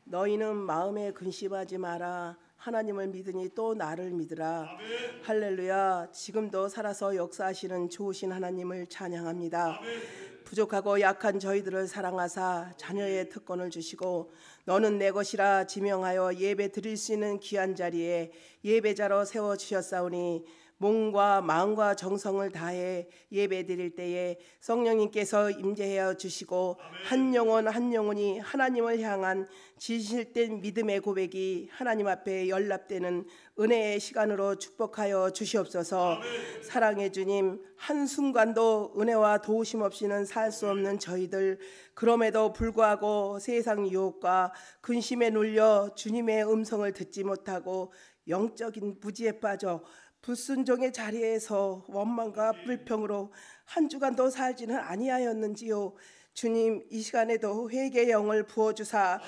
너희는 마음에 근심하지 마라. 하나님을 믿으니 또 나를 믿으라. 아멘. 할렐루야. 지금도 살아서 역사하시는 좋으신 하나님을 찬양합니다. 아멘. 부족하고 약한 저희들을 사랑하사 자녀의 특권을 주시고 너는 내 것이라 지명하여 예배 드릴 수 있는 귀한 자리에 예배자로 세워주셨사오니 몸과 마음과 정성을 다해 예배 드릴 때에 성령님께서 임재하여 주시고 한 영혼 한 영혼이 하나님을 향한 진실된 믿음의 고백이 하나님 앞에 연락되는 은혜의 시간으로 축복하여 주시옵소서. 사랑해 주님, 한순간도 은혜와 도우심 없이는 살 수 없는 저희들, 그럼에도 불구하고 세상 유혹과 근심에 눌려 주님의 음성을 듣지 못하고 영적인 무지에 빠져 불순종의 자리에서 원망과 불평으로 한 주간도 살지는 아니하였는지요. 주님, 이 시간에도 회개의 영을 부어주사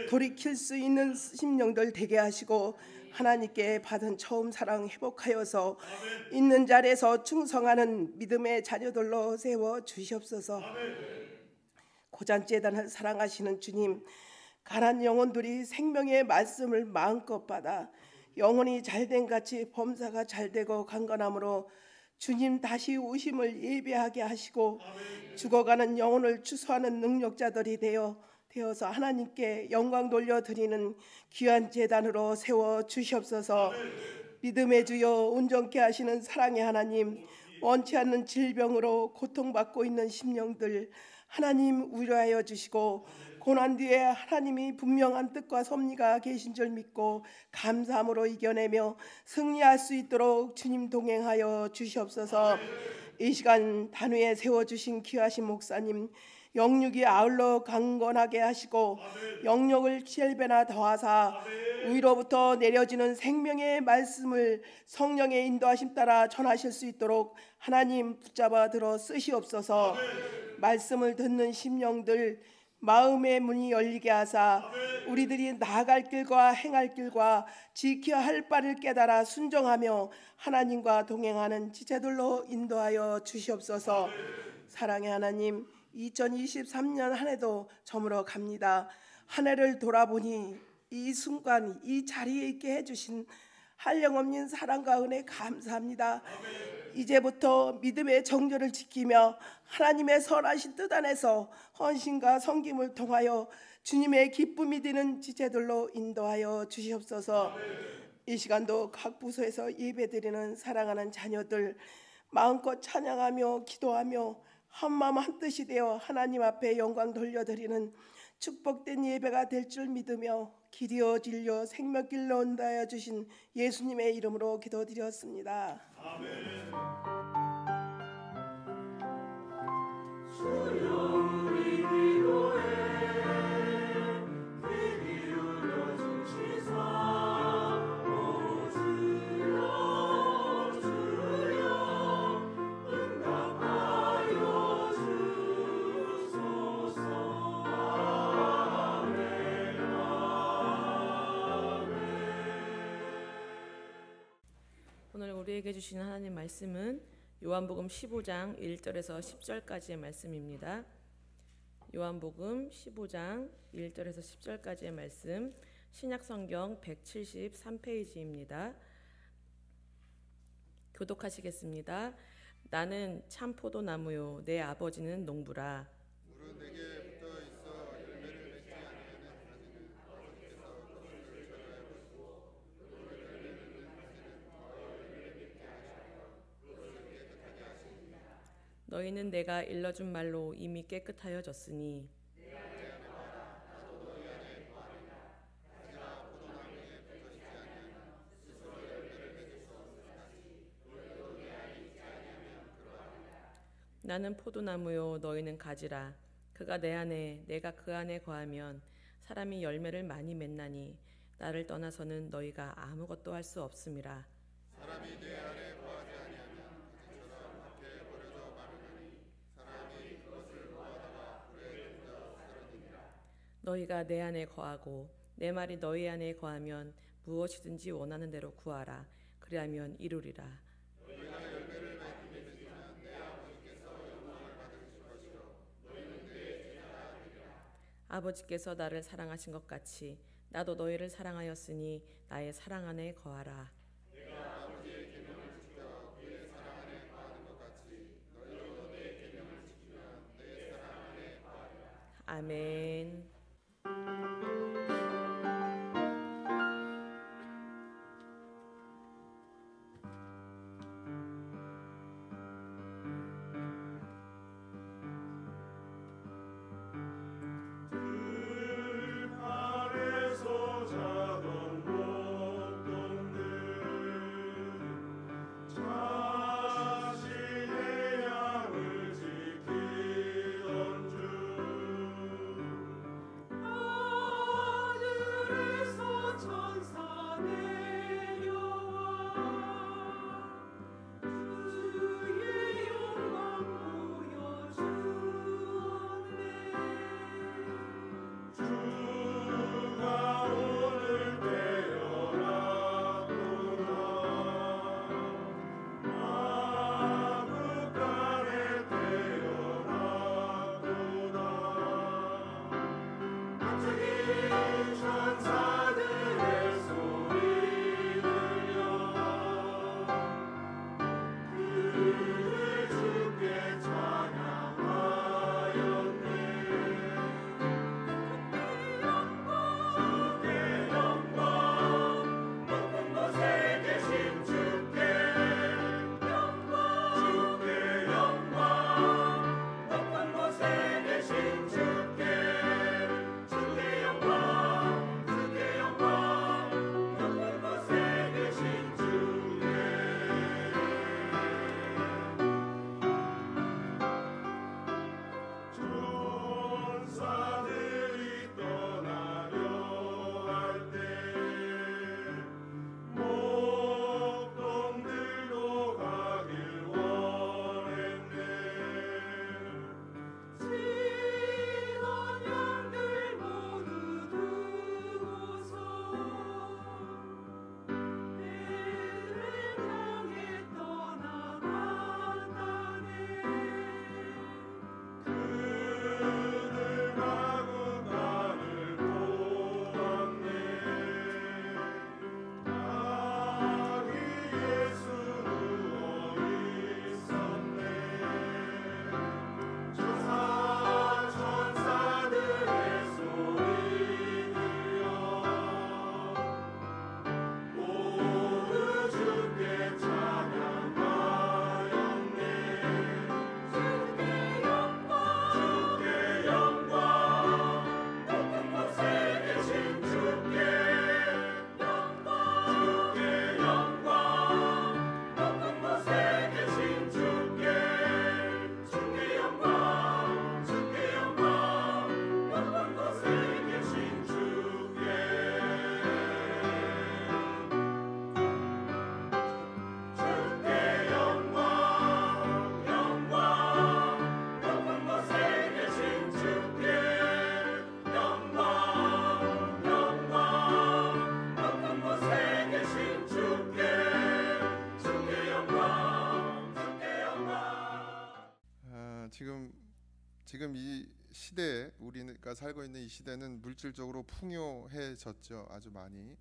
돌이킬 수 있는 심령들 되게 하시고 하나님께 받은 처음 사랑 회복하여서 있는 자리에서 충성하는 믿음의 자녀들로 세워 주시옵소서. 고잔재단을 사랑하시는 주님, 가난 영혼들이 생명의 말씀을 마음껏 받아 영혼이 잘된 같이 범사가 잘되고 강건함으로 주님 다시 오심을 예배하게 하시고 죽어가는 영혼을 추수하는 능력자들이 되어서 하나님께 영광 돌려드리는 귀한 제단으로 세워 주시옵소서. 믿음의 주여, 온전케 하시는 사랑의 하나님, 원치 않는 질병으로 고통받고 있는 심령들 하나님 위로하여 주시고 고난 뒤에 하나님이 분명한 뜻과 섭리가 계신 줄 믿고 감사함으로 이겨내며 승리할 수 있도록 주님 동행하여 주시옵소서. 이 시간 단위에 세워주신 귀하신 목사님, 영육이 아울러 강건하게 하시고 영역을 7배나 더하사 위로부터 내려지는 생명의 말씀을 성령의 인도하심 따라 전하실 수 있도록 하나님 붙잡아 들어 쓰시옵소서. 말씀을 듣는 심령들 마음의 문이 열리게 하사 우리들이 나아갈 길과 행할 길과 지켜야 할 바를 깨달아 순종하며 하나님과 동행하는 지체들로 인도하여 주시옵소서. 사랑의 하나님, 2023년 한 해도 저물어 갑니다. 한 해를 돌아보니 이 순간 이 자리에 있게 해주신 한량없는 사랑과 은혜 감사합니다. 이제부터 믿음의 정절을 지키며 하나님의 선하신 뜻 안에서 헌신과 섬김을 통하여 주님의 기쁨이 되는 지체들로 인도하여 주시옵소서. 이 시간도 각 부서에서 예배드리는 사랑하는 자녀들 마음껏 찬양하며 기도하며 한마음 한뜻이 되어 하나님 앞에 영광 돌려드리는 축복된 예배가 될 줄 믿으며 길이여 진료 생명길로 온다하여 주신 예수님의 이름으로 기도드렸습니다. 아멘. 오늘 우리에게 주신 하나님 말씀은 요한복음 15장 1절에서 10절까지의 말씀입니다. 요한복음 15장 1절에서 10절까지의 말씀, 신약성경 173페이지입니다. 교독하시겠습니다. 나는 참 포도나무요 내 아버지는 농부라. 물은 내게 붙어 있어 열매를 맺지 아니하는 가지는 아버지께서 그것을 절하여 버리고 또 열매를 맺는 가지는 더 열매를 맺게 하시며 그것을 깨끗하게 하시니라. 너희는 내가 일러준 말로 이미 깨끗하여졌으니 내 안에 거하라. 나도 너희 안에 거하리라. 가지가 포도나무에 붙어있지 아니하면 스스로 열매를 맺을 수 없는 같이 너희도 내 안에 있지 아니하면 그러하리라. 나는 포도나무요 너희는 가지라. 그가 내 안에 내가 그 안에 거하면 사람이 열매를 많이 맺나니 나를 떠나서는 너희가 아무것도 할 수 없음이라. 사람이 내 안에 거하지 아니하면 가지처럼 밖에 버려져 마르나니 사람이 그것을 모아다가 불에 던져 쓰러지니라. 너희가 내 안에 거하고 내 말이 너희 안에 거하면 무엇이든지 원하는 대로 구하라. 그리하면 이루리라. 너희가 열매를 많이 맺으면 내 아버지께서 영광을 받으실 것이요 너희는 내 제자가 되리라. 아버지께서 나를 사랑하신 것 같이 나도 너희를 사랑하였으니 나의 사랑 안에 거하라. 아멘. 들판에서 자던 목동들 자신의 양을 지키던 중 하늘에서 천사 내려와 주의 영광 보여주었네. 주가 오늘 태어났구나. 마구간에 태어났구나. 갑자기 천사들의 소리 들려 그를 주께 찬양하였네. 주께 영광 높은 곳에 계신 주께 영광 주께 영광 높은 곳에 계신 주께 주께 영광 주께 영광 높은 곳에 계신 주께 천사들이 떠나려 할 때 목동들도 가길 원했네. 지던 양들 모두 두고서 배를 향해 떠나간다네. 그들 마구간을 보았네. 아기 예수 누워 있었네. 천사들의 소리 들려 모두 주께 찬양하였네. 주께 영광 주께 영광 높은 곳에 계신 주께 영광 주께 영광 높은 곳에 계신 주께 주께 영광 주께 영광 높은 곳에 계신 주께 주께 영광 영광 높은 곳에 계신 주께 영광 영광 높은 곳에 계신 주께 주께 영광 주께 영광. 지금 이 시대에 우리가 살고 있는 이 시대는 물질적으로 풍요해졌죠. 아주 많이.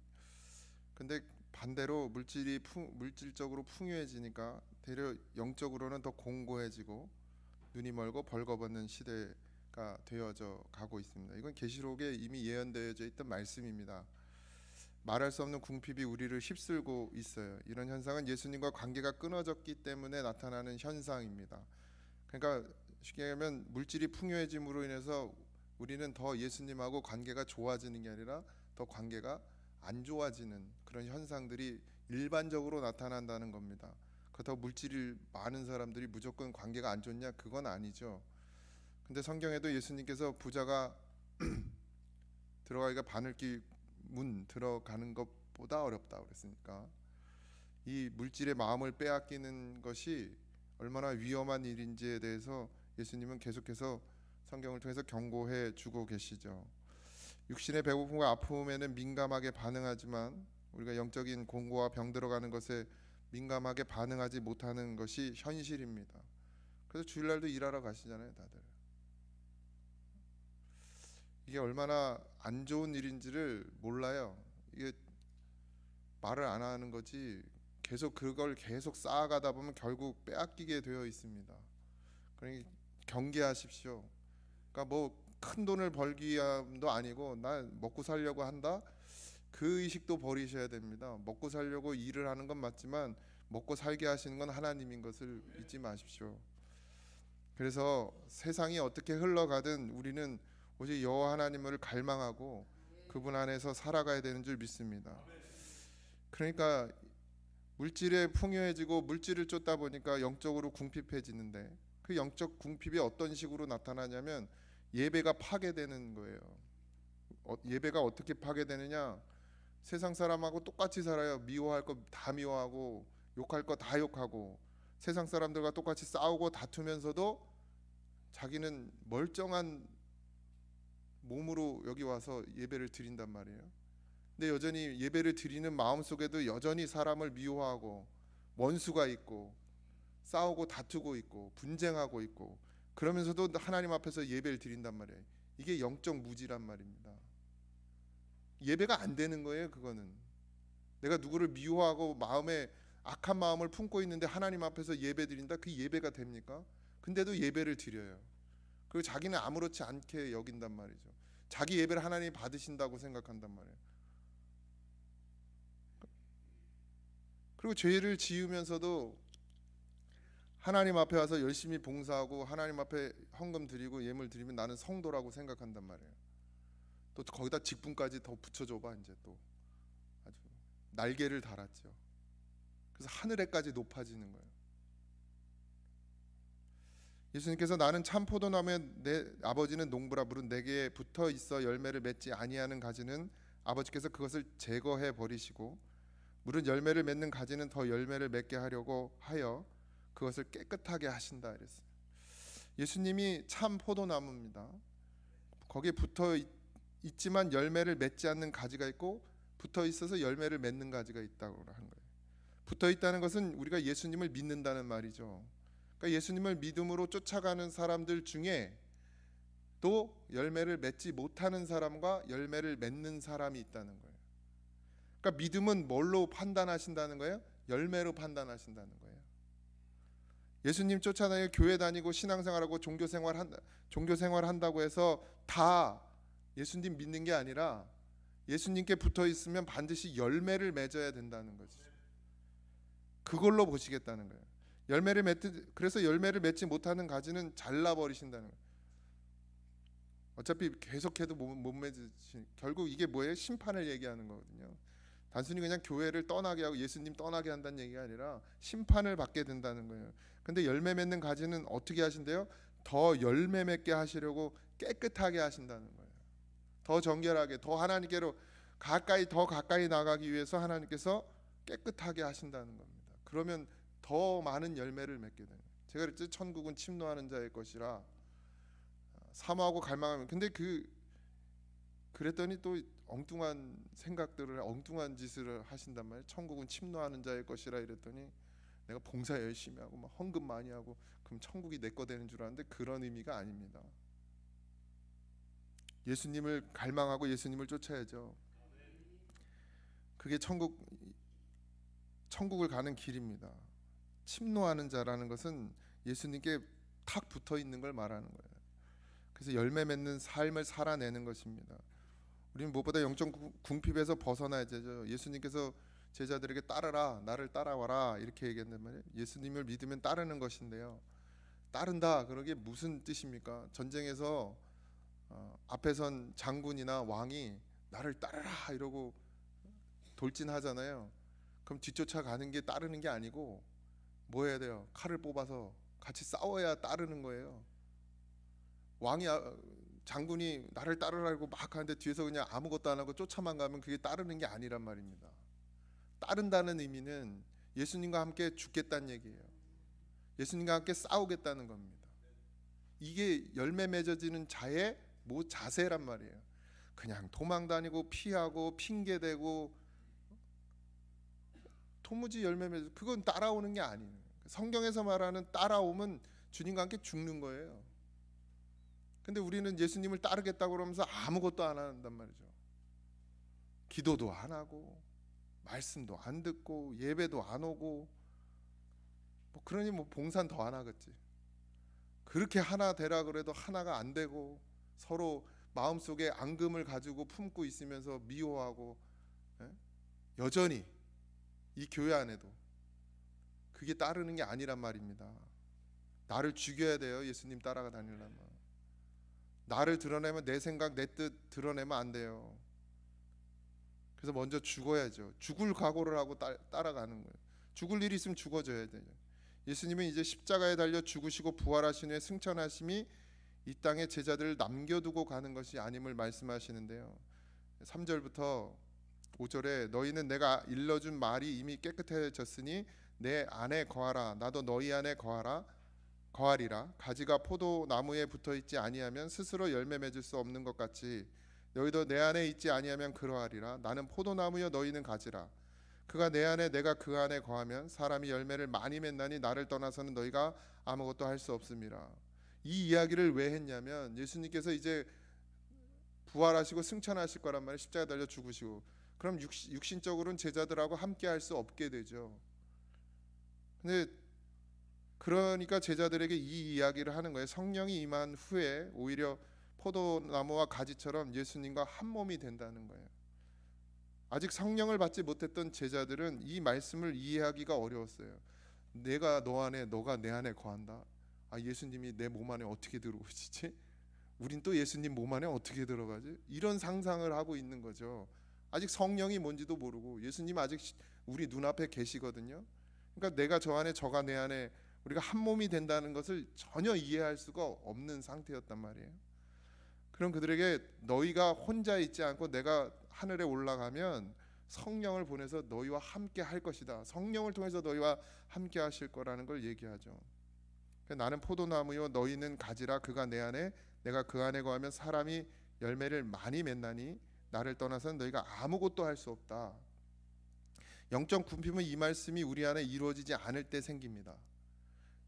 근데 반대로 물질적으로 풍요해지니까 되려 영적으로는 더 공고해지고 눈이 멀고 벌거벗는 시대가 되어져 가고 있습니다. 이건 계시록에 이미 예언되어져 있던 말씀입니다. 말할 수 없는 궁핍이 우리를 휩쓸고 있어요. 이런 현상은 예수님과 관계가 끊어졌기 때문에 나타나는 현상입니다. 그러니까 쉽게 얘기하면 물질이 풍요해짐으로 인해서 우리는 더 예수님하고 관계가 좋아지는 게 아니라 더 관계가 안 좋아지는 그런 현상들이 일반적으로 나타난다는 겁니다. 그렇다고 물질이 많은 사람들이 무조건 관계가 안 좋냐? 그건 아니죠. 근데 성경에도 예수님께서 부자가 들어가기가 바늘길 문 들어가는 것보다 어렵다 그랬으니까 이 물질의 마음을 빼앗기는 것이 얼마나 위험한 일인지에 대해서 예수님은 계속해서 성경을 통해서 경고해 주고 계시죠. 육신의 배고픔과 아픔에는 민감하게 반응하지만 우리가 영적인 공고와 병 들어가는 것에 민감하게 반응하지 못하는 것이 현실입니다. 그래서 주일날도 일하러 가시잖아요, 다들. 이게 얼마나 안 좋은 일인지를 몰라요. 이게 말을 안 하는 거지 계속 그걸 계속 쌓아가다 보면 결국 빼앗기게 되어 있습니다. 그러니 경계하십시오. 그러니까 뭐 큰 돈을 벌기 위함도 아니고 나 먹고 살려고 한다, 그 의식도 버리셔야 됩니다. 먹고 살려고 일을 하는 건 맞지만 먹고 살게 하시는 건 하나님인 것을 잊지 마십시오. 그래서 세상이 어떻게 흘러가든 우리는 오직 여호와 하나님을 갈망하고 그분 안에서 살아가야 되는 줄 믿습니다. 그러니까 물질에 풍요해지고 물질을 쫓다 보니까 영적으로 궁핍해지는데, 그 영적 궁핍이 어떤 식으로 나타나냐면 예배가 파괴되는 거예요. 예배가 어떻게 파괴되느냐? 세상 사람하고 똑같이 살아요. 미워할 거 다 미워하고 욕할 거 다 욕하고 세상 사람들과 똑같이 싸우고 다투면서도 자기는 멀쩡한 몸으로 여기 와서 예배를 드린단 말이에요. 근데 여전히 예배를 드리는 마음 속에도 여전히 사람을 미워하고 원수가 있고 싸우고 다투고 있고 분쟁하고 있고, 그러면서도 하나님 앞에서 예배를 드린단 말이에요. 이게 영적 무지란 말입니다. 예배가 안 되는 거예요. 그거는 내가 누구를 미워하고 마음에 악한 마음을 품고 있는데 하나님 앞에서 예배 드린다? 그 예배가 됩니까? 근데도 예배를 드려요. 그리고 자기는 아무렇지 않게 여긴단 말이죠. 자기 예배를 하나님이 받으신다고 생각한단 말이에요. 그리고 죄를 지으면서도 하나님 앞에 와서 열심히 봉사하고 하나님 앞에 헌금 드리고 예물 드리면 나는 성도라고 생각한단 말이에요. 또 거기다 직분까지 더 붙여줘봐. 이제 또 아주 날개를 달았죠. 그래서 하늘에까지 높아지는 거예요. 예수님께서 나는 참 포도나무에 내 아버지는 농부라 물은 내게 붙어 있어 열매를 맺지 아니하는 가지는 아버지께서 그것을 제거해 버리시고 물은 열매를 맺는 가지는 더 열매를 맺게 하려고 하여 그것을 깨끗하게 하신다 이랬어요. 예수님이 참 포도나무입니다. 거기에 붙어 있지만 열매를 맺지 않는 가지가 있고 붙어 있어서 열매를 맺는 가지가 있다고 하는 거예요. 붙어 있다는 것은 우리가 예수님을 믿는다는 말이죠. 그러니까 예수님을 믿음으로 쫓아가는 사람들 중에 또 열매를 맺지 못하는 사람과 열매를 맺는 사람이 있다는 거예요. 그러니까 믿음은 뭘로 판단하신다는 거예요? 열매로 판단하신다는 거예요. 예수님 쫓아다니고 교회 다니고 신앙생활하고 종교생활 한다고 해서 다 예수님 믿는 게 아니라 예수님께 붙어 있으면 반드시 열매를 맺어야 된다는 거죠. 그걸로 보시겠다는 거예요. 그래서 열매를 맺지 못하는 가지는 잘라버리신다는 거예요. 어차피 계속해도 못 맺으시. 결국 이게 뭐예요? 심판을 얘기하는 거거든요. 단순히 그냥 교회를 떠나게 하고 예수님 떠나게 한다는 얘기가 아니라 심판을 받게 된다는 거예요. 근데 열매 맺는 가지는 어떻게 하신대요? 더 열매 맺게 하시려고 깨끗하게 하신다는 거예요. 더 정결하게, 더 하나님께로 더 가까이 나가기 위해서 하나님께서 깨끗하게 하신다는 겁니다. 그러면 더 많은 열매를 맺게 되는 거예요. 제가 그랬죠. 천국은 침노하는 자의 것이라 사모하고 갈망하면. 근데 그랬더니 또 엉뚱한 생각들을 엉뚱한 짓을 하신단 말이에요. 천국은 침노하는 자의 것이라 이랬더니 내가 봉사 열심히 하고 막 헌금 많이 하고 그럼 천국이 내 거 되는 줄 알았는데 그런 의미가 아닙니다. 예수님을 갈망하고 예수님을 쫓아야죠. 그게 천국을 가는 길입니다. 침노하는 자라는 것은 예수님께 탁 붙어 있는 걸 말하는 거예요. 그래서 열매 맺는 삶을 살아내는 것입니다. 우리는 무엇보다 영적 궁핍에서 벗어나야 되죠. 예수님께서 제자들에게 따르라, 나를 따라와라 이렇게 얘기했단 말이에요. 예수님을 믿으면 따르는 것인데요. 따른다 그러게 무슨 뜻입니까? 전쟁에서 앞에 선 장군이나 왕이 나를 따르라 이러고 돌진하잖아요. 그럼 뒤쫓아가는 게 따르는 게 아니고 뭐 해야 돼요? 칼을 뽑아서 같이 싸워야 따르는 거예요. 장군이 나를 따르라고 막 하는데 뒤에서 그냥 아무것도 안 하고 쫓아만 가면 그게 따르는 게 아니란 말입니다. 따른다는 의미는 예수님과 함께 죽겠다는 얘기예요. 예수님과 함께 싸우겠다는 겁니다. 이게 열매 맺어지는 자의 자세란 말이에요. 그냥 도망 다니고 피하고 핑계대고 도무지 열매 맺어 그건 따라오는 게 아니에요. 성경에서 말하는 따라오면 주님과 함께 죽는 거예요. 근데 우리는 예수님을 따르겠다고 그러면서 아무것도 안 한단 말이죠. 기도도 안 하고 말씀도 안 듣고 예배도 안 오고 그러니 봉사는 더 안 하겠지. 그렇게 하나 되라 그래도 하나가 안 되고 서로 마음속에 앙금을 가지고 품고 있으면서 미워하고, 여전히 이 교회 안에도 그게 따르는 게 아니란 말입니다. 나를 죽여야 돼요. 예수님 따라가 다니려면. 나를 드러내면 내 생각 내 뜻 드러내면 안 돼요. 그래서 먼저 죽어야죠. 죽을 각오를 하고 따라가는 거예요. 죽을 일이 있으면 죽어줘야 돼요. 예수님은 이제 십자가에 달려 죽으시고 부활하신 후에 승천하심이 이 땅에 제자들을 남겨두고 가는 것이 아님을 말씀하시는데요. 3절부터 5절에 너희는 내가 일러준 말이 이미 깨끗해졌으니 내 안에 거하라. 나도 너희 안에 거하리라. 가지가 포도나무에 붙어있지 아니하면 스스로 열매 맺을 수 없는 것 같이 너희도 내 안에 있지 아니하면 그러하리라. 나는 포도나무여 너희는 가지라. 그가 내 안에 내가 그 안에 거하면 사람이 열매를 많이 맺나니 나를 떠나서는 너희가 아무것도 할 수 없음이라. 이 이야기를 왜 했냐면 예수님께서 이제 부활하시고 승천하실 거란 말이에요. 십자가에 달려 죽으시고. 그럼 육신적으로는 제자들하고 함께 할 수 없게 되죠. 근데 그러니까 제자들에게 이 이야기를 하는 거예요. 성령이 임한 후에 오히려 포도나무와 가지처럼 예수님과 한 몸이 된다는 거예요. 아직 성령을 받지 못했던 제자들은 이 말씀을 이해하기가 어려웠어요. 내가 너 안에 너가 내 안에 거한다. 예수님이 내 몸 안에 어떻게 들어오시지? 우린 또 예수님 몸 안에 어떻게 들어가지? 이런 상상을 하고 있는 거죠. 아직 성령이 뭔지도 모르고 예수님 아직 우리 눈앞에 계시거든요. 그러니까 내가 저 안에 저가 내 안에 우리가 한 몸이 된다는 것을 전혀 이해할 수가 없는 상태였단 말이에요. 그럼 그들에게 너희가 혼자 있지 않고 내가 하늘에 올라가면 성령을 보내서 너희와 함께 할 것이다. 성령을 통해서 너희와 함께 하실 거라는 걸 얘기하죠. 나는 포도나무요 너희는 가지라. 그가 내 안에 내가 그 안에 거하면 사람이 열매를 많이 맺나니 나를 떠나서는 너희가 아무것도 할 수 없다. 영적 굶김은 이 말씀이 우리 안에 이루어지지 않을 때 생깁니다.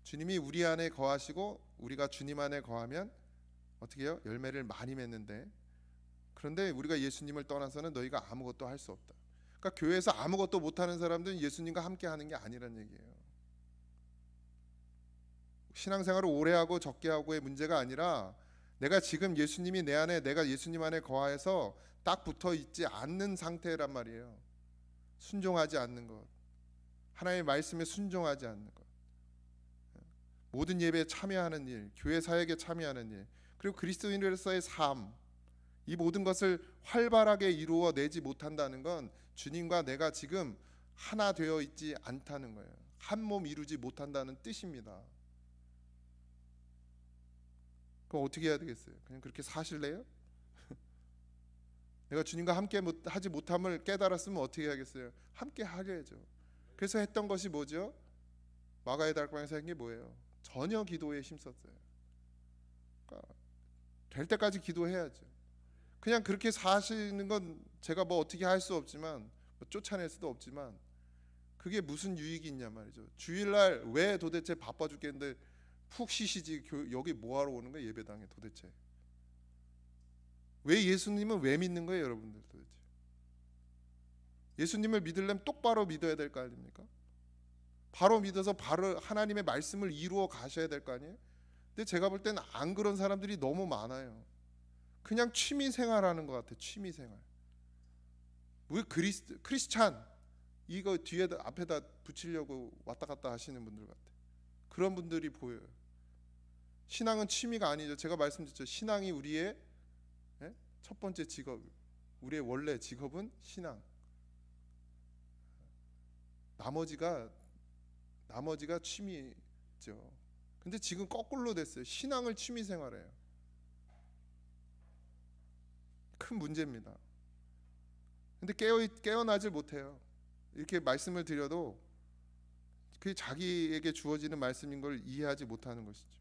주님이 우리 안에 거하시고 우리가 주님 안에 거하면 어떻게 해요? 열매를 많이 맺는데, 그런데 우리가 예수님을 떠나서는 너희가 아무것도 할 수 없다. 그러니까 교회에서 아무것도 못하는 사람들은 예수님과 함께 하는 게 아니란 얘기예요. 신앙생활을 오래 하고 적게 하고의 문제가 아니라 내가 지금 예수님이 내 안에 내가 예수님 안에 거하여서 딱 붙어 있지 않는 상태란 말이에요. 순종하지 않는 것, 하나님의 말씀에 순종하지 않는 것, 모든 예배에 참여하는 일, 교회 사역에 참여하는 일, 그리고 그리스도인으로서의 삶, 이 모든 것을 활발하게 이루어내지 못한다는 건 주님과 내가 지금 하나 되어 있지 않다는 거예요. 한 몸 이루지 못한다는 뜻입니다. 그럼 어떻게 해야 되겠어요? 그냥 그렇게 사실래요? 내가 주님과 함께 하지 못함을 깨달았으면 어떻게 해야겠어요? 함께 하려야죠. 그래서 했던 것이 뭐죠? 마가의 다락방에서 한 게 뭐예요? 전혀 기도에 힘썼어요. 그러니까 될 때까지 기도해야죠. 그냥 그렇게 사시는 건 제가 어떻게 할 수 없지만 쫓아낼 수도 없지만 그게 무슨 유익이 있냐 말이죠. 주일날 왜 도대체 바빠 죽겠는데 푹 쉬시지 여기 뭐하러 오는 거예요? 예배당에 도대체 왜 예수님은 왜 믿는 거예요? 여러분들 도대체 예수님을 믿으려면 똑바로 믿어야 될 거 아닙니까? 바로 믿어서 바로 하나님의 말씀을 이루어 가셔야 될 거 아니에요? 근데 제가 볼 때는 안 그런 사람들이 너무 많아요. 그냥 취미 생활하는 것 같아요. 취미 생활. 왜 크리스찬 이거 뒤에다 앞에다 붙이려고 왔다 갔다 하시는 분들 같아요. 그런 분들이 보여요. 신앙은 취미가 아니죠. 제가 말씀드렸죠. 신앙이 우리의 첫 번째 직업, 우리의 원래 직업은 신앙. 나머지가 취미죠. 근데 지금 거꾸로 됐어요. 신앙을 취미 생활해요. 큰 문제입니다. 근데 깨어나질 못해요. 이렇게 말씀을 드려도 그게 자기에게 주어지는 말씀인 걸 이해하지 못하는 것이죠.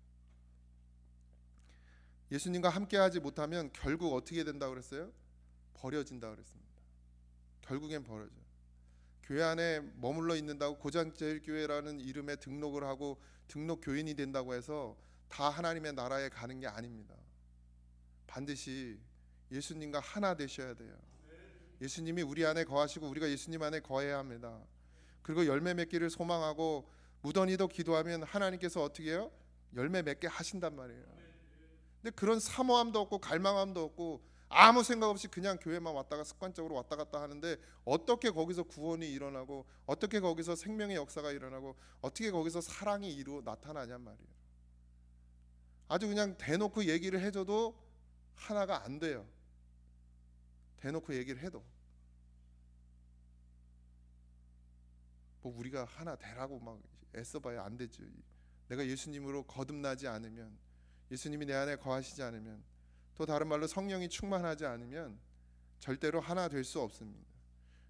예수님과 함께하지 못하면 결국 어떻게 된다고 그랬어요? 버려진다고 그랬습니다. 결국엔 버려져요. 교회 안에 머물러 있는다고 고장제일교회라는 이름에 등록을 하고 등록 교인이 된다고 해서 다 하나님의 나라에 가는 게 아닙니다. 반드시 예수님과 하나 되셔야 돼요. 예수님이 우리 안에 거하시고 우리가 예수님 안에 거해야 합니다. 그리고 열매 맺기를 소망하고 무던히도 기도하면 하나님께서 어떻게 해요? 열매 맺게 하신단 말이에요. 근데 그런 사모함도 없고 갈망함도 없고 아무 생각 없이 그냥 교회만 왔다가 습관적으로 왔다 갔다 하는데 어떻게 거기서 구원이 일어나고 어떻게 거기서 생명의 역사가 일어나고 어떻게 거기서 사랑이 나타나냔 말이에요. 아주 그냥 대놓고 얘기를 해줘도 하나가 안 돼요. 대놓고 얘기를 해도 뭐 우리가 하나 되라고 막 애써봐야 안 되죠. 내가 예수님으로 거듭나지 않으면, 예수님이 내 안에 거하시지 않으면, 또 다른 말로 성령이 충만하지 않으면 절대로 하나 될 수 없습니다.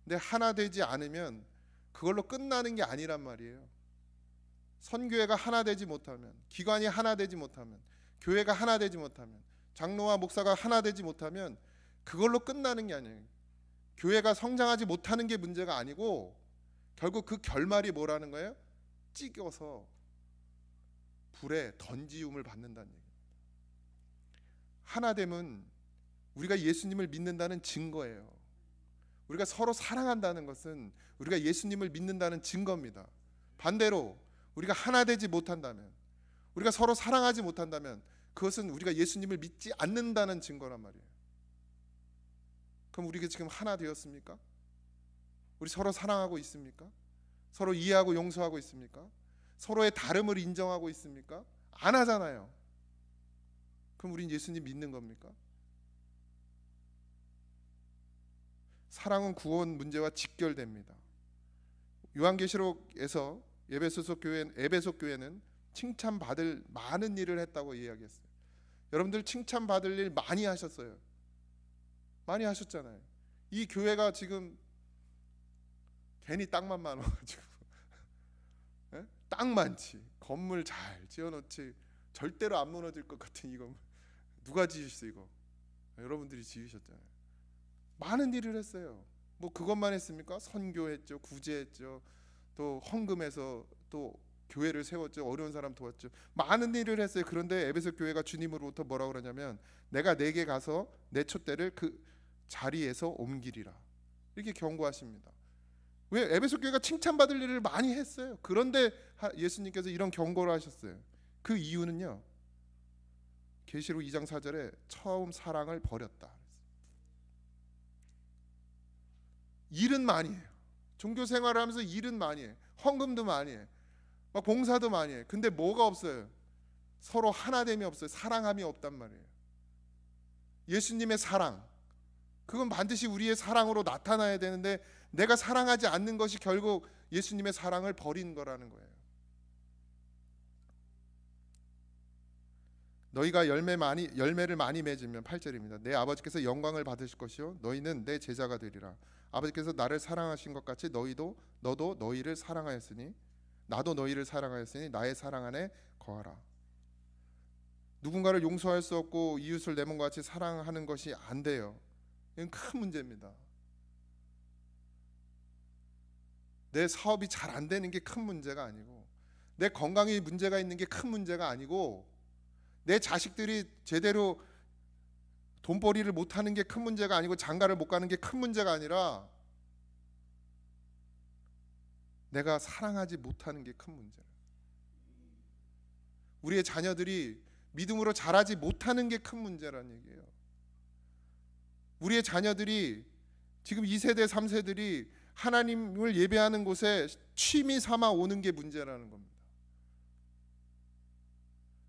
근데 하나 되지 않으면 그걸로 끝나는 게 아니란 말이에요. 선교회가 하나 되지 못하면, 기관이 하나 되지 못하면, 교회가 하나 되지 못하면, 장로와 목사가 하나 되지 못하면 그걸로 끝나는 게 아니에요. 교회가 성장하지 못하는 게 문제가 아니고 결국 그 결말이 뭐라는 거예요? 찢겨서 불에 던지움을 받는다는 얘기예요. 하나됨은 우리가 예수님을 믿는다는 증거예요. 우리가 서로 사랑한다는 것은 우리가 예수님을 믿는다는 증거입니다. 반대로 우리가 하나 되지 못한다면, 우리가 서로 사랑하지 못한다면 그것은 우리가 예수님을 믿지 않는다는 증거란 말이에요. 그럼 우리가 지금 하나 되었습니까? 우리 서로 사랑하고 있습니까? 서로 이해하고 용서하고 있습니까? 서로의 다름을 인정하고 있습니까? 안 하잖아요. 그럼 우린 예수님 믿는 겁니까? 사랑은 구원 문제와 직결됩니다. 요한계시록에서 에베소 교회는 칭찬받을 많은 일을 했다고 이야기했어요. 여러분들 칭찬받을 일 많이 하셨어요. 많이 하셨잖아요. 이 교회가 지금 괜히 땅만 많아가지고 땅 많지, 건물 잘 지어놓지, 절대로 안 무너질 것 같은 이거 누가 지으셨어요? 이거 여러분들이 지으셨잖아요. 많은 일을 했어요. 뭐 그것만 했습니까? 선교했죠, 구제했죠, 또 헌금해서 또 교회를 세웠죠, 어려운 사람 도왔죠. 많은 일을 했어요. 그런데 에베소 교회가 주님으로부터 뭐라고 그러냐면 내가 내게 가서 내 촛대를 그 자리에서 옮기리라, 이렇게 경고하십니다. 왜? 에베소 교회가 칭찬받을 일을 많이 했어요. 그런데 예수님께서 이런 경고를 하셨어요. 그 이유는요, 계시록 2장 4절에 처음 사랑을 버렸다. 일은 많이 해요. 종교 생활을 하면서 일은 많이 해요. 헌금도 많이 해요. 막 봉사도 많이 해요. 근데 뭐가 없어요? 서로 하나됨이 없어요. 사랑함이 없단 말이에요. 예수님의 사랑, 그건 반드시 우리의 사랑으로 나타나야 되는데 내가 사랑하지 않는 것이 결국 예수님의 사랑을 버린 거라는 거예요. 너희가 열매를 많이 맺으면 8절입니다. 내 아버지께서 영광을 받으실 것이요 너희는 내 제자가 되리라. 아버지께서 나를 사랑하신 것 같이 너도 너희를 사랑하였으니 나도 너희를 사랑하였으니 나의 사랑 안에 거하라. 누군가를 용서할 수 없고 이웃을 내 몸과 같이 사랑하는 것이 안 돼요. 이건 큰 문제입니다. 내 사업이 잘 안 되는 게 큰 문제가 아니고, 내 건강에 문제가 있는 게 큰 문제가 아니고, 내 자식들이 제대로 돈벌이를 못하는 게 큰 문제가 아니고, 장가를 못 가는 게 큰 문제가 아니라 내가 사랑하지 못하는 게 큰 문제예요. 우리의 자녀들이 믿음으로 자라지 못하는 게 큰 문제라는 얘기예요. 우리의 자녀들이 지금 2세대 3세들이 하나님을 예배하는 곳에 취미 삼아 오는 게 문제라는 겁니다.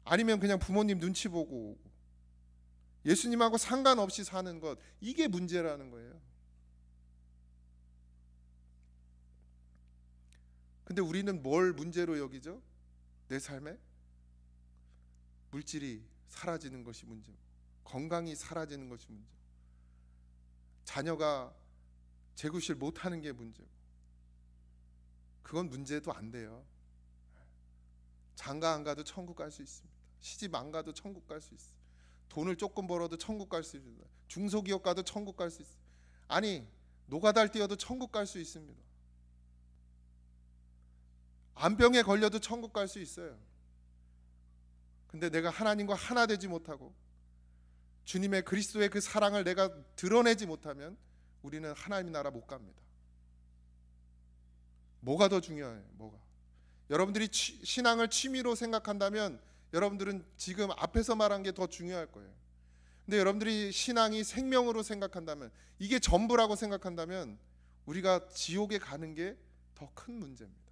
아니면 그냥 부모님 눈치 보고 오고 예수님하고 상관없이 사는 것, 이게 문제라는 거예요. 근데 우리는 뭘 문제로 여기죠? 내 삶에 물질이 사라지는 것이 문제고, 건강이 사라지는 것이 문제고, 자녀가 재구실 못하는 게 문제고, 그건 문제도 안 돼요. 장가 안 가도 천국 갈 수 있습니다. 시집 안 가도 천국 갈 수 있어요. 돈을 조금 벌어도 천국 갈 수 있습니다. 중소기업 가도 천국 갈 수 있어요. 아니, 노가다를 뛰어도 천국 갈 수 있습니다. 암병에 걸려도 천국 갈 수 있어요. 근데 내가 하나님과 하나 되지 못하고 주님의 그리스도의 그 사랑을 내가 드러내지 못하면 우리는 하나님의 나라 못 갑니다. 뭐가 더 중요해요? 뭐가? 여러분들이 신앙을 취미로 생각한다면 여러분들은 지금 앞에서 말한 게 더 중요할 거예요. 근데 여러분들이 신앙이 생명으로 생각한다면, 이게 전부라고 생각한다면 우리가 지옥에 가는 게 더 큰 문제입니다.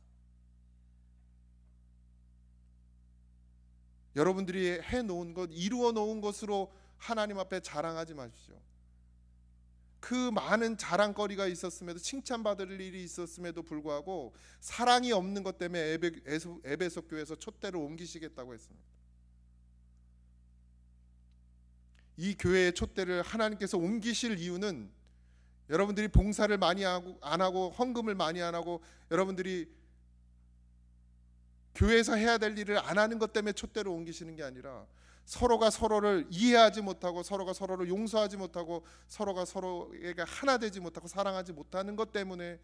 여러분들이 해놓은 것, 이루어 놓은 것으로 하나님 앞에 자랑하지 마십시오. 그 많은 자랑거리가 있었음에도, 칭찬받을 일이 있었음에도 불구하고 사랑이 없는 것 때문에 에베소 교회에서 촛대를 옮기시겠다고 했습니다. 이 교회의 촛대를 하나님께서 옮기실 이유는 여러분들이 봉사를 많이 안 하고 헌금을 많이 안 하고 여러분들이 교회에서 해야 될 일을 안 하는 것 때문에 촛대를 옮기시는 게 아니라, 서로가 서로를 이해하지 못하고, 서로가 서로를 용서하지 못하고, 서로가 서로에게 하나 되지 못하고 사랑하지 못하는 것 때문에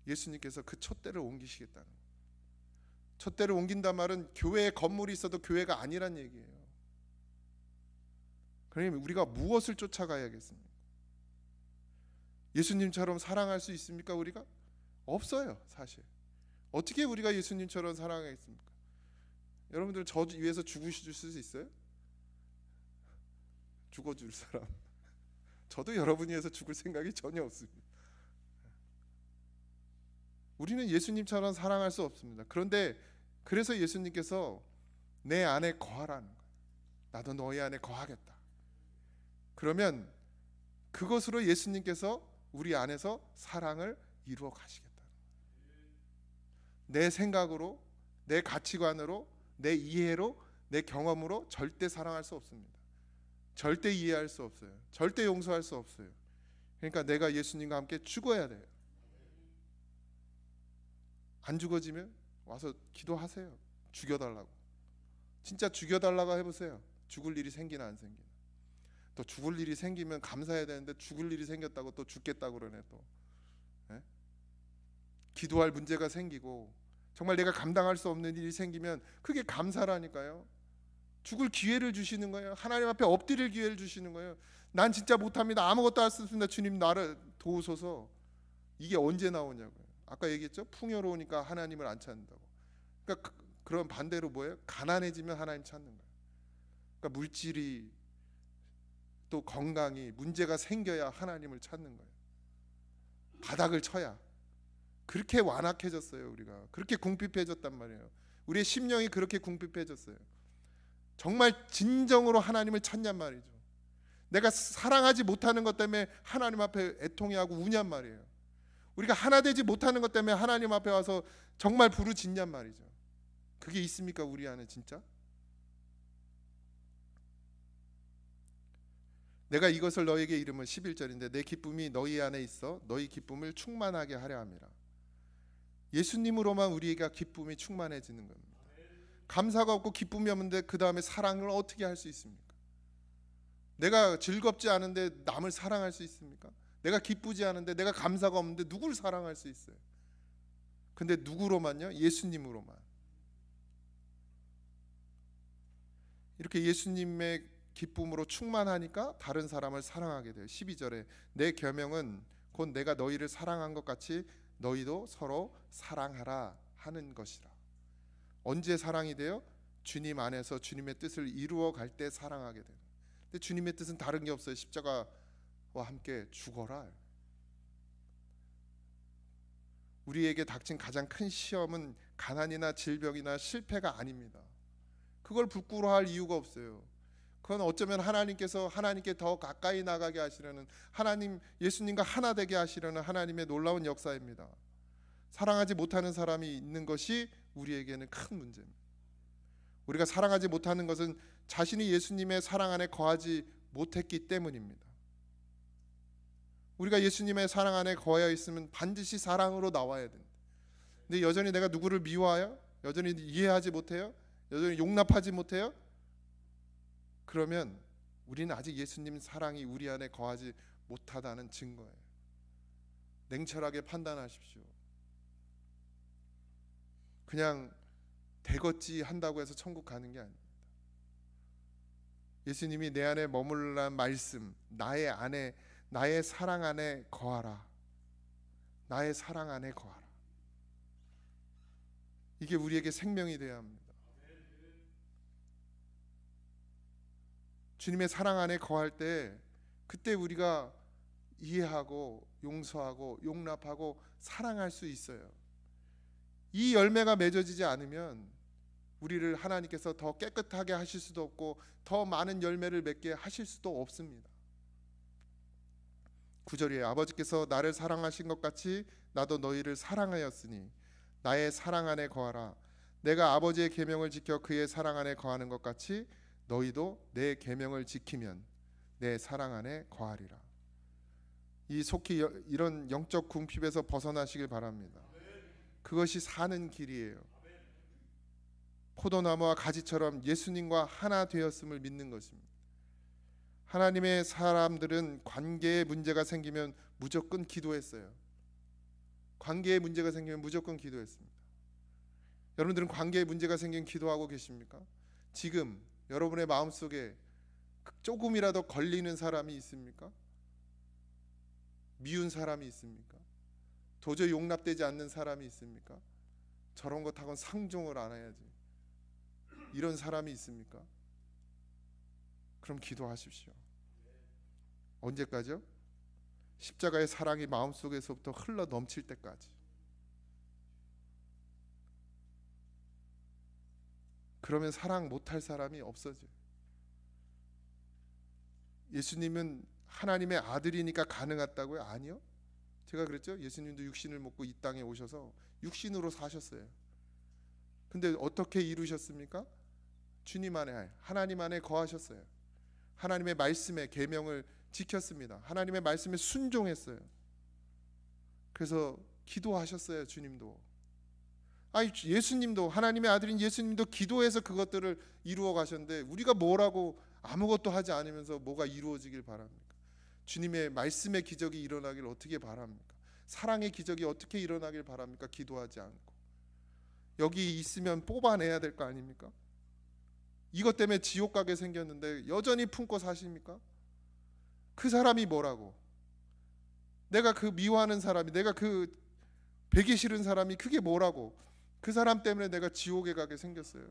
예수님께서 그 촛대를 옮기시겠다는 거예요. 촛대를 옮긴단 말은 교회에 건물이 있어도 교회가 아니란 얘기예요. 그러면 우리가 무엇을 쫓아가야겠습니까? 예수님처럼 사랑할 수 있습니까? 우리가? 없어요, 사실. 어떻게 우리가 예수님처럼 사랑하겠습니까? 여러분들 저 위해서 죽으실 수 있어요? 죽어줄 사람. 저도 여러분 위해서 죽을 생각이 전혀 없습니다. 우리는 예수님처럼 사랑할 수 없습니다. 그런데 그래서 예수님께서 내 안에 거하라는 거예요. 나도 너희 안에 거하겠다. 그러면 그것으로 예수님께서 우리 안에서 사랑을 이루어 가시겠다. 내 생각으로, 내 가치관으로, 내 이해로, 내 경험으로 절대 사랑할 수 없습니다. 절대 이해할 수 없어요. 절대 용서할 수 없어요. 그러니까 내가 예수님과 함께 죽어야 돼요. 안 죽어지면 와서 기도하세요. 죽여달라고. 진짜 죽여달라고 해보세요. 죽을 일이 생기나 안 생기나. 또 죽을 일이 생기면 감사해야 되는데 죽을 일이 생겼다고 또 죽겠다고 그러네 또. 네? 기도할 문제가 생기고 정말 내가 감당할 수 없는 일이 생기면 그게 감사라니까요. 죽을 기회를 주시는 거예요. 하나님 앞에 엎드릴 기회를 주시는 거예요. 난 진짜 못합니다. 아무것도 할 수 없습니다. 주님 나를 도우소서. 이게 언제 나오냐고요. 아까 얘기했죠. 풍요로우니까 하나님을 안 찾는다고. 그러니까 그런 반대로 뭐예요? 가난해지면 하나님 찾는 거예요. 그러니까 물질이 또 건강이 문제가 생겨야 하나님을 찾는 거예요. 바닥을 쳐야. 그렇게 완악해졌어요. 우리가 그렇게 궁핍해졌단 말이에요. 우리의 심령이 그렇게 궁핍해졌어요. 정말 진정으로 하나님을 찾냔 말이죠. 내가 사랑하지 못하는 것 때문에 하나님 앞에 애통해하고 우냔 말이에요. 우리가 하나 되지 못하는 것 때문에 하나님 앞에 와서 정말 부르짖냔 말이죠. 그게 있습니까? 우리 안에 진짜? 내가 이것을 너에게 이름은 11절인데 내 기쁨이 너희 안에 있어 너희 기쁨을 충만하게 하려 함이라. 예수님으로만 우리가 기쁨이 충만해지는 겁니다. 감사가 없고 기쁨이 없는데 그 다음에 사랑을 어떻게 할 수 있습니까? 내가 즐겁지 않은데 남을 사랑할 수 있습니까? 내가 기쁘지 않은데, 내가 감사가 없는데 누구를 사랑할 수 있어요? 근데 누구로만요? 예수님으로만. 이렇게 예수님의 기쁨으로 충만하니까 다른 사람을 사랑하게 돼요. 12절에 내 계명은 곧 내가 너희를 사랑한 것 같이 너희도 서로 사랑하라 하는 것이라. 언제 사랑이 돼요? 주님 안에서 주님의 뜻을 이루어 갈 때 사랑하게 돼요. 근데 주님의 뜻은 다른 게 없어요. 십자가와 함께 죽어라. 우리에게 닥친 가장 큰 시험은 가난이나 질병이나 실패가 아닙니다. 그걸 부끄러워할 이유가 없어요. 그건 어쩌면 하나님께 더 가까이 나가게 하시려는, 하나님 예수님과 하나 되게 하시려는 하나님의 놀라운 역사입니다. 사랑하지 못하는 사람이 있는 것이 우리에게는 큰 문제입니다. 우리가 사랑하지 못하는 것은 자신이 예수님의 사랑 안에 거하지 못했기 때문입니다. 우리가 예수님의 사랑 안에 거하여 있으면 반드시 사랑으로 나와야 됩니다. 근데 여전히 내가 누구를 미워해요? 여전히 이해하지 못해요? 여전히 용납하지 못해요? 그러면 우리는 아직 예수님 사랑이 우리 안에 거하지 못하다는 증거예요. 냉철하게 판단하십시오. 그냥 대것지 한다고 해서 천국 가는 게 아닙니다. 예수님이 내 안에 머물란 말씀, 나의 안에, 나의 사랑 안에 거하라. 나의 사랑 안에 거하라. 이게 우리에게 생명이 되어야 합니다. 주님의 사랑 안에 거할 때 그때 우리가 이해하고 용서하고 용납하고 사랑할 수 있어요. 이 열매가 맺어지지 않으면 우리를 하나님께서 더 깨끗하게 하실 수도 없고 더 많은 열매를 맺게 하실 수도 없습니다. 9절에 아버지께서 나를 사랑하신 것 같이 나도 너희를 사랑하였으니 나의 사랑 안에 거하라. 내가 아버지의 계명을 지켜 그의 사랑 안에 거하는 것 같이 너희도 내 계명을 지키면 내 사랑 안에 거하리라. 이 속히 이런 영적 궁핍에서 벗어나시길 바랍니다. 그것이 사는 길이에요. 포도나무와 가지처럼 예수님과 하나 되었음을 믿는 것입니다. 하나님의 사람들은 관계에 문제가 생기면 무조건 기도했어요. 관계에 문제가 생기면 무조건 기도했습니다. 여러분들은 관계에 문제가 생기면 기도하고 계십니까? 지금 여러분의 마음속에 조금이라도 걸리는 사람이 있습니까? 미운 사람이 있습니까? 도저히 용납되지 않는 사람이 있습니까? 저런 것하고는 상종을 안 해야지. 이런 사람이 있습니까? 그럼 기도하십시오. 언제까지요? 십자가의 사랑이 마음속에서부터 흘러 넘칠 때까지. 그러면 사랑 못할 사람이 없어져요. 예수님은 하나님의 아들이니까 가능했다고요? 아니요. 제가 그랬죠. 예수님도 육신을 먹고 이 땅에 오셔서 육신으로 사셨어요. 근데 어떻게 이루셨습니까? 주님 안에, 하나님 안에 거하셨어요. 하나님의 말씀에 계명을 지켰습니다. 하나님의 말씀에 순종했어요. 그래서 기도하셨어요. 주님도. 아니, 예수님도, 하나님의 아들인 예수님도 기도해서 그것들을 이루어 가셨는데 우리가 뭐라고 아무것도 하지 않으면서 뭐가 이루어지길 바랍니까? 주님의 말씀의 기적이 일어나길 어떻게 바랍니까? 사랑의 기적이 어떻게 일어나길 바랍니까? 기도하지 않고. 여기 있으면 뽑아내야 될 거 아닙니까? 이것 때문에 지옥 가게 생겼는데 여전히 품고 사십니까? 그 사람이 뭐라고? 내가 그 미워하는 사람이, 내가 그 베기 싫은 사람이 그게 뭐라고? 그 사람 때문에 내가 지옥에 가게 생겼어요.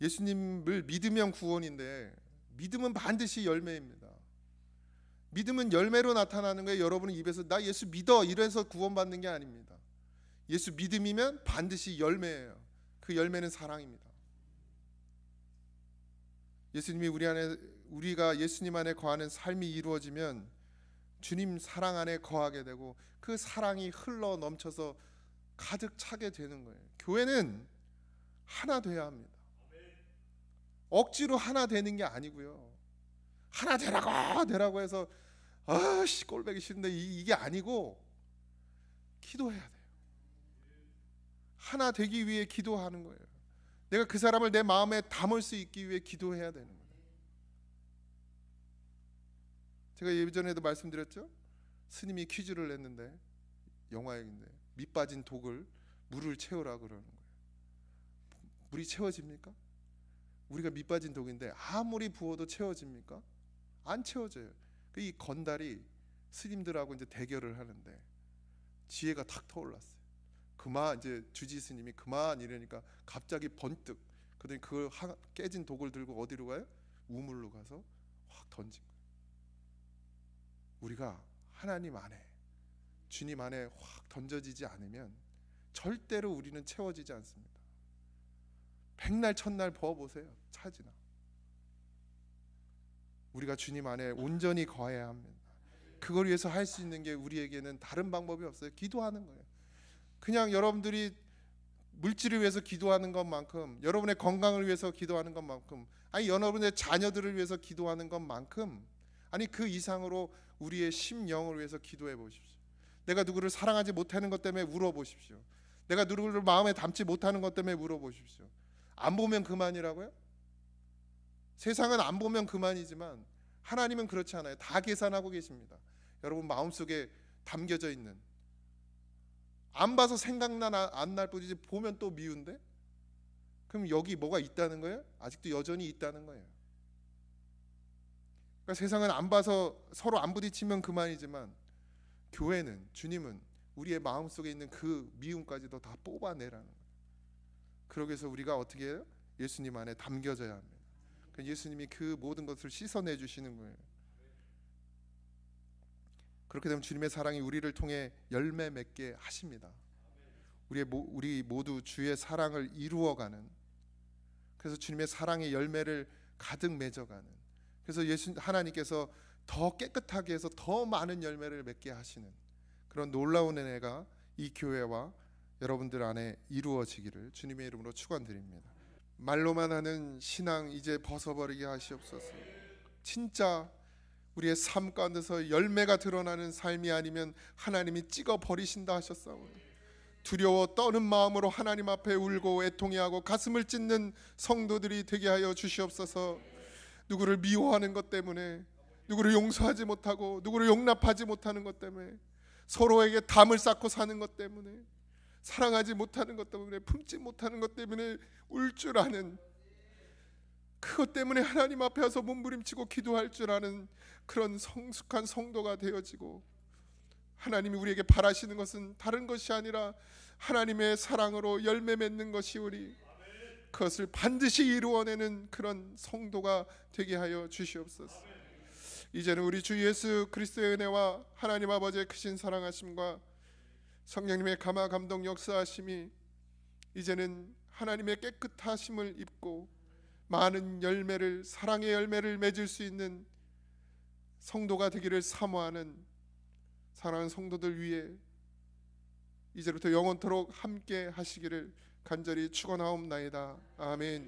예수님을 믿으면 구원인데 믿음은 반드시 열매입니다. 믿음은 열매로 나타나는 거예요. 여러분은 입에서 나 예수 믿어 이래서 구원받는 게 아닙니다. 예수 믿음이면 반드시 열매예요. 그 열매는 사랑입니다. 예수님이 우리가 예수님 안에 거하는 삶이 이루어지면 주님 사랑 안에 거하게 되고 그 사랑이 흘러 넘쳐서 가득 차게 되는 거예요. 교회는 하나 돼야 합니다. 억지로 하나 되는 게 아니고요. 하나 되라고 해서 아씨 꼴보기 싫은데 이게 아니고 기도해야 돼요. 하나 되기 위해 기도하는 거예요. 내가 그 사람을 내 마음에 담을 수 있기 위해 기도해야 되는 거예요. 제가 예전에도 말씀드렸죠. 스님이 퀴즈를 냈는데 영화인데 밑 빠진 독을 물을 채우라 그러는 거예요. 물이 채워집니까? 우리가 밑 빠진 독인데 아무리 부어도 채워집니까? 안 채워져요. 이 건달이 스님들하고 이제 대결을 하는데 지혜가 탁 떠올랐어요. 그만 이제 주지 스님이 그만 이러니까 갑자기 번뜩 그더니 그 깨진 독을 들고 어디로 가요? 우물로 가서 확 던진 거예요. 우리가 하나님 안에 주님 안에 확 던져지지 않으면 절대로 우리는 채워지지 않습니다. 백날 천날 부어보세요. 차지나. 우리가 주님 안에 온전히 거해야 합니다. 그걸 위해서 할 수 있는 게 우리에게는 다른 방법이 없어요. 기도하는 거예요. 그냥 여러분들이 물질을 위해서 기도하는 것만큼, 여러분의 건강을 위해서 기도하는 것만큼, 아니 여러분의 자녀들을 위해서 기도하는 것만큼, 아니 그 이상으로 우리의 심령을 위해서 기도해 보십시오. 내가 누구를 사랑하지 못하는 것 때문에 울어 보십시오. 내가 누구를 마음에 담지 못하는 것 때문에 울어 보십시오. 안 보면 그만이라고요? 세상은 안 보면 그만이지만 하나님은 그렇지 않아요. 다 계산하고 계십니다. 여러분 마음속에 담겨져 있는, 안 봐서 생각나 안 날 뿐이지 보면 또 미운데? 그럼 여기 뭐가 있다는 거예요? 아직도 여전히 있다는 거예요. 그러니까 세상은 안 봐서 서로 안 부딪히면 그만이지만 교회는, 주님은 우리의 마음속에 있는 그 미움까지도 다 뽑아내라는 거예요. 그러기 위해서 우리가 어떻게 해요? 예수님 안에 담겨져야 합니다. 예수님이 그 모든 것을 씻어내 주시는 거예요. 그렇게 되면 주님의 사랑이 우리를 통해 열매 맺게 하십니다. 우리 모두 주의 사랑을 이루어가는, 그래서 주님의 사랑의 열매를 가득 맺어가는, 그래서 하나님께서 더 깨끗하게 해서 더 많은 열매를 맺게 하시는 그런 놀라운 은혜가 이 교회와 여러분들 안에 이루어지기를 주님의 이름으로 축원드립니다. 말로만 하는 신앙 이제 벗어버리게 하시옵소서. 진짜 우리의 삶 가운데서 열매가 드러나는 삶이 아니면 하나님이 찍어 버리신다 하셨사오니 두려워 떠는 마음으로 하나님 앞에 울고 애통해하고 가슴을 찢는 성도들이 되게 하여 주시옵소서. 누구를 미워하는 것 때문에, 누구를 용서하지 못하고 누구를 용납하지 못하는 것 때문에, 서로에게 담을 쌓고 사는 것 때문에, 사랑하지 못하는 것 때문에, 품지 못하는 것 때문에 울 줄 아는, 그것 때문에 하나님 앞에 와서 몸부림치고 기도할 줄 아는 그런 성숙한 성도가 되어지고, 하나님이 우리에게 바라시는 것은 다른 것이 아니라 하나님의 사랑으로 열매 맺는 것이오니 그것을 반드시 이루어내는 그런 성도가 되게 하여 주시옵소서. 이제는 우리 주 예수 그리스도의 은혜와 하나님 아버지의 크신 사랑하심과 성령님의 감화 감동 역사하심이 이제는 하나님의 깨끗하심을 입고 많은 열매를, 사랑의 열매를 맺을 수 있는 성도가 되기를 사모하는 사랑하는 성도들 위해 이제부터 영원토록 함께 하시기를 간절히 축원하옵나이다. 아멘.